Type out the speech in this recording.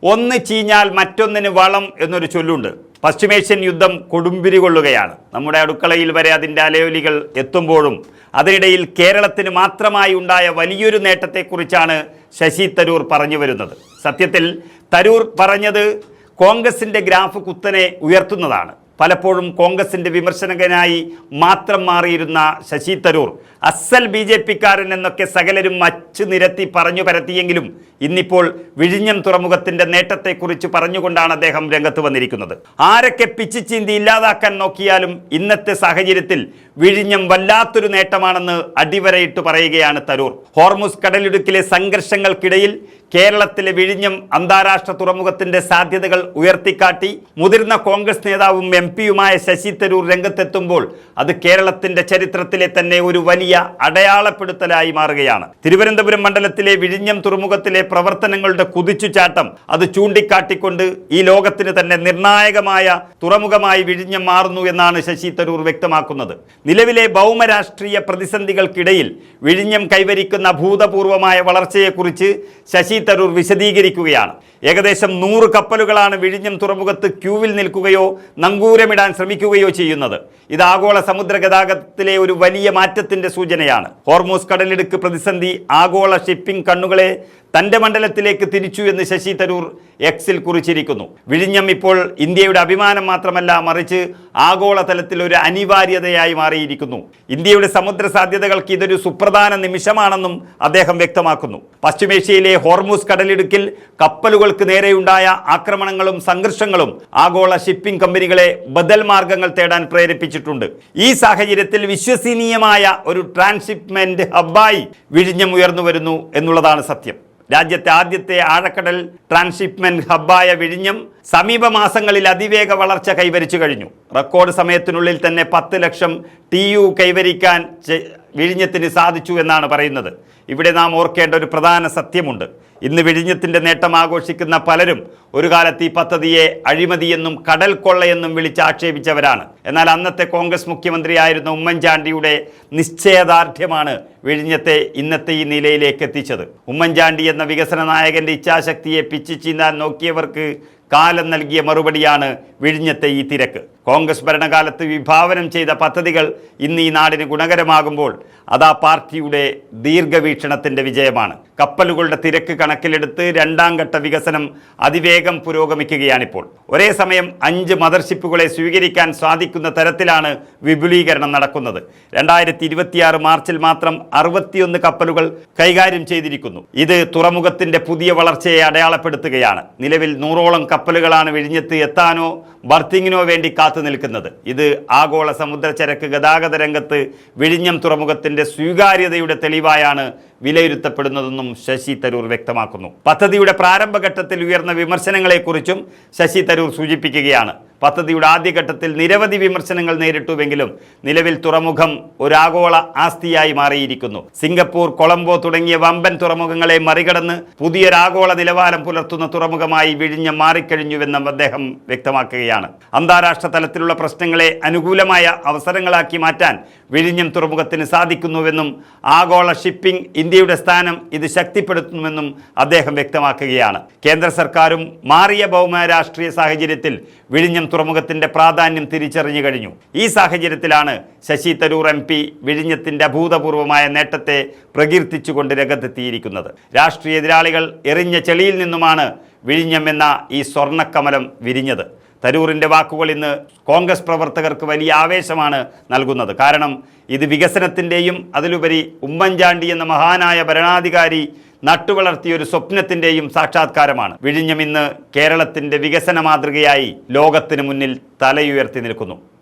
ഒന്ന് ചീഞ്ഞാൽ മറ്റൊന്നിന് വളം എന്നൊരു ചൊല്ലുണ്ട്. പശ്ചിമേഷ്യൻ യുദ്ധം കൊടുമ്പിരി കൊള്ളുകയാണ്. നമ്മുടെ അടുക്കളയിൽ വരെ അതിൻ്റെ അലയൊലികൾ എത്തുമ്പോഴും അതിനിടയിൽ കേരളത്തിന് മാത്രമായി ഉണ്ടായ വലിയൊരു നേട്ടത്തെക്കുറിച്ചാണ് ശശി തരൂർ പറഞ്ഞു വരുന്നത്. സത്യത്തിൽ തരൂർ പറഞ്ഞത് കോൺഗ്രസിൻ്റെ ഗ്രാഫ് കുത്തനെ ഉയർത്തുന്നതാണ്. പലപ്പോഴും കോൺഗ്രസിൻ്റെ വിമർശകനായി മാത്രം മാറിയിരുന്ന ശശി തരൂർ അസൽ BJP-ക്കാരൻ എന്നൊക്കെ സകലരും മച്ചു നിരത്തി പറഞ്ഞു പരത്തിയെങ്കിലും ഇന്നിപ്പോൾ വിഴിഞ്ഞം തുറമുഖത്തിൻ്റെ നേട്ടത്തെക്കുറിച്ച് പറഞ്ഞുകൊണ്ടാണ് അദ്ദേഹം രംഗത്ത് വന്നിരിക്കുന്നത്. ആരൊക്കെ പിച്ചിച്ചീന്തി ഇല്ലാതാക്കാൻ നോക്കിയാലും ഇന്നത്തെ സാഹചര്യത്തിൽ വിഴിഞ്ഞം വല്ലാത്തൊരു നേട്ടമാണെന്ന് അടിവരയിട്ട് പറയുകയാണ് തരൂർ. ഹോർമുസ് കടലിടുക്കിലെ സംഘർഷങ്ങൾക്കിടയിൽ കേരളത്തിലെ വിഴിഞ്ഞം അന്താരാഷ്ട്ര തുറമുഖത്തിൻ്റെ സാധ്യതകൾ ഉയർത്തിക്കാട്ടി മുതിർന്ന കോൺഗ്രസ് നേതാവും MP-യുമായ ശശി തരൂർ രംഗത്തെത്തുമ്പോൾ അത് കേരളത്തിൻ്റെ ചരിത്രത്തിലെ തന്നെ ഒരു വലിയ അടയാളപ്പെടുത്തലായി മാറുകയാണ്. തിരുവനന്തപുരം മണ്ഡലത്തിലെ വിഴിഞ്ഞം തുറമുഖത്തിലെ പ്രവർത്തനങ്ങളുടെ കുതിച്ചുചാട്ടം അത് ചൂണ്ടിക്കാട്ടിക്കൊണ്ട് ഈ ലോകത്തിന് തന്നെ നിർണായകമായ തുറമുഖമായി വിഴിഞ്ഞം മാറുന്നു എന്നാണ് ശശി തരൂർ വ്യക്തമാക്കുന്നത്. നിലവിലെ ഭൗമരാഷ്ട്രീയ പ്രതിസന്ധികൾക്കിടയിൽ വിഴിഞ്ഞം കൈവരിക്കുന്ന അഭൂതപൂർവമായ വളർച്ചയെക്കുറിച്ച് ശശി തരൂർ വിശദീകരിക്കുകയാണ്. ഏകദേശം 100 കപ്പലുകളാണ് വിഴിഞ്ഞം തുറമുഖത്ത് ക്യൂവിൽ നിൽക്കുകയോ നങ്കൂരമിടാൻ ശ്രമിക്കുകയോ ചെയ്യുന്നത്. ഇത് ആഗോള സമുദ്ര ഗതാഗതത്തിലെ ഒരു വലിയ മാറ്റത്തിന്റെ സൂചനയാണ്. ഹോർമൂസ് കടലിടുക്ക് പ്രതിസന്ധി ആഗോള ഷിപ്പിംഗ് കണ്ണുകളെ തൻ്റെ മണ്ഡലത്തിലേക്ക് തിരിച്ചു എന്ന് ശശി തരൂർ എക്സിൽ കുറിച്ചിരിക്കുന്നു. വിഴിഞ്ഞം ഇപ്പോൾ ഇന്ത്യയുടെ അഭിമാനം മാത്രമല്ല, മറിച്ച് ആഗോളതലത്തിൽ ഒരു അനിവാര്യതയായി മാറിയിരിക്കുന്നു. ഇന്ത്യയുടെ സമുദ്ര സാധ്യതകൾക്ക് ഇതൊരു സുപ്രധാന നിമിഷമാണെന്നും അദ്ദേഹം വ്യക്തമാക്കുന്നു. പശ്ചിമേഷ്യയിലെ ഹോർമൂസ് കടലിടുക്കിൽ കപ്പലുകൾക്ക് നേരെയുണ്ടായ ആക്രമണങ്ങളും സംഘർഷങ്ങളും ആഗോള ഷിപ്പിംഗ് കമ്പനികളെ ബദൽ മാർഗങ്ങൾ തേടാൻ പ്രേരിപ്പിച്ചിട്ടുണ്ട്. ഈ സാഹചര്യത്തിൽ വിശ്വസനീയമായ ഒരു ട്രാൻസ്ഷിപ്മെന്റ് ഹബ്ബായി വിഴിഞ്ഞം ഉയർന്നു വരുന്നു എന്നുള്ളതാണ് സത്യം. രാജ്യത്തെ ആദ്യത്തെ ആഴക്കടൽ ട്രാൻസ്ഷിപ്മെന്റ് ഹബ്ബായ വിഴിഞ്ഞം സമീപ മാസങ്ങളിൽ അതിവേഗ വളർച്ച കൈവരിച്ചു കഴിഞ്ഞു. റെക്കോർഡ് സമയത്തിനുള്ളിൽ തന്നെ 10 ലക്ഷം TU കൈവരിക്കാൻ വിഴിഞ്ഞത്തിന് സാധിച്ചു എന്നാണ് പറയുന്നത്. ഇവിടെ നാം ഓർക്കേണ്ട ഒരു പ്രധാന സത്യമുണ്ട്. ഇന്ന് വിഴിഞ്ഞത്തിൻ്റെ നേട്ടം ആഘോഷിക്കുന്ന പലരും ഒരു കാലത്ത് ഈ പദ്ധതിയെ അഴിമതിയെന്നും കടൽ കൊള്ളയെന്നും വിളിച്ചാക്ഷേപിച്ചവരാണ്. എന്നാൽ അന്നത്തെ കോൺഗ്രസ് മുഖ്യമന്ത്രിയായിരുന്ന ഉമ്മൻചാണ്ടിയുടെ നിശ്ചയദാർഢ്യമാണ് വിഴിഞ്ഞത്തെ ഇന്നത്തെ ഈ നിലയിലേക്ക് എത്തിച്ചത്. ഉമ്മൻചാണ്ടി എന്ന വികസന നായകൻ്റെ ഇച്ഛാശക്തിയെ പിച്ചിച്ചീന്താൻ നോക്കിയവർക്ക് കാലം നൽകിയ മറുപടിയാണ് വിഴിഞ്ഞത്തെ ഈ തിരക്ക്. കോൺഗ്രസ് ഭരണകാലത്ത് വിഭാവനം ചെയ്ത പദ്ധതികൾ ഇന്ന് ഈ നാടിന് ഗുണകരമാകുമ്പോൾ അതാ പാർട്ടിയുടെ ദീർഘവീക്ഷണത്തിൻ്റെ വിജയമാണ്. കപ്പലുകളുടെ തിരക്ക് കണക്കിലെടുത്ത് 2ാം ഘട്ട വികസനം അതിവേഗം പുരോഗമിക്കുകയാണിപ്പോൾ. ഒരേ സമയം 5 മദർഷിപ്പുകളെ സ്വീകരിക്കാൻ സാധിക്കുന്ന തരത്തിലാണ് വിപുലീകരണം നടക്കുന്നത്. 2026 മാർച്ചിൽ മാത്രം 61 കപ്പലുകൾ കൈകാര്യം ചെയ്തിരിക്കുന്നു. ഇത് തുറമുഖത്തിൻ്റെ പുതിയ വളർച്ചയെ അടയാളപ്പെടുത്തുകയാണ്. നിലവിൽ 100ഓളം കപ്പലുകളാണ് വിഴിഞ്ഞത്ത് എത്താനോ ബർത്തിങ്ങിനോ വേണ്ടി കാത്തു നിൽക്കുന്നത്. ഇത് ആഗോള സമുദ്രചരക്ക് ഗതാഗത രംഗത്ത് വിഴിഞ്ഞം തുറമുഖത്തിൻ്റെ സ്വീകാര്യതയുടെ തെളിവായാണ് വിലയിരുത്തപ്പെടുന്നതെന്നും ശശി തരൂർ വ്യക്തമാക്കുന്നു. പദ്ധതിയുടെ പ്രാരംഭഘട്ടത്തിൽ ഉയർന്ന വിമർശനങ്ങളെക്കുറിച്ചും ശശി തരൂർ സൂചിപ്പിക്കുകയാണ്. പദ്ധതിയുടെ ആദ്യഘട്ടത്തിൽ നിരവധി വിമർശനങ്ങൾ നേരിട്ടുവെങ്കിലും നിലവിൽ തുറമുഖം ഒരു ആഗോള ആസ്തിയായി മാറിയിരിക്കുന്നു. സിംഗപ്പൂർ, കൊളംബോ തുടങ്ങിയ വമ്പൻ തുറമുഖങ്ങളെ മറികടന്ന് പുതിയൊരാഗോള നിലവാരം പുലർത്തുന്ന തുറമുഖമായി വിഴിഞ്ഞം മാറിക്കഴിഞ്ഞുവെന്നും അദ്ദേഹം വ്യക്തമാക്കുകയാണ്. അന്താരാഷ്ട്ര തലത്തിലുള്ള പ്രശ്നങ്ങളെ അനുകൂലമായ അവസരങ്ങളാക്കി മാറ്റാൻ വിഴിഞ്ഞം തുറമുഖത്തിന് സാധിക്കുന്നുവെന്നും ആഗോള ഷിപ്പിംഗ് ഇന്ത്യയുടെ സ്ഥാനം ഇത് ശക്തിപ്പെടുത്തുന്നുവെന്നും അദ്ദേഹം വ്യക്തമാക്കുകയാണ്. കേന്ദ്ര സർക്കാരും മാറിയ ഭൗമരാഷ്ട്രീയ സാഹചര്യത്തിൽ വിഴിഞ്ഞം തുറമുഖത്തിൻ്റെ പ്രാധാന്യം തിരിച്ചറിഞ്ഞു കഴിഞ്ഞു. ഈ സാഹചര്യത്തിലാണ് ശശി തരൂർ MP വിഴിഞ്ഞത്തിൻ്റെ അഭൂതപൂർവമായ നേട്ടത്തെ പ്രകീർത്തിച്ചുകൊണ്ട് രംഗത്തെത്തിയിരിക്കുന്നത്. രാഷ്ട്രീയ എതിരാളികൾ എറിഞ്ഞ ചെളിയിൽ നിന്നുമാണ് വിഴിഞ്ഞം എന്ന ഈ സ്വർണ്ണക്കമലം വിരിഞ്ഞത്. തരൂറിൻ്റെ വാക്കുകൾ ഇന്ന് കോൺഗ്രസ് പ്രവർത്തകർക്ക് വലിയ ആവേശമാണ് നൽകുന്നത്. കാരണം ഇത് വികസനത്തിൻ്റെയും അതിലുപരി ഉമ്മൻചാണ്ടി എന്ന മഹാനായ ഭരണാധികാരി നട്ടുവളർത്തിയൊരു സ്വപ്നത്തിൻ്റെയും സാക്ഷാത്കാരമാണ്. വിഴിഞ്ഞം ഇന്ന് കേരളത്തിൻ്റെ വികസന മാതൃകയായി ലോകത്തിന് മുന്നിൽ തലയുയർത്തി നിൽക്കുന്നു.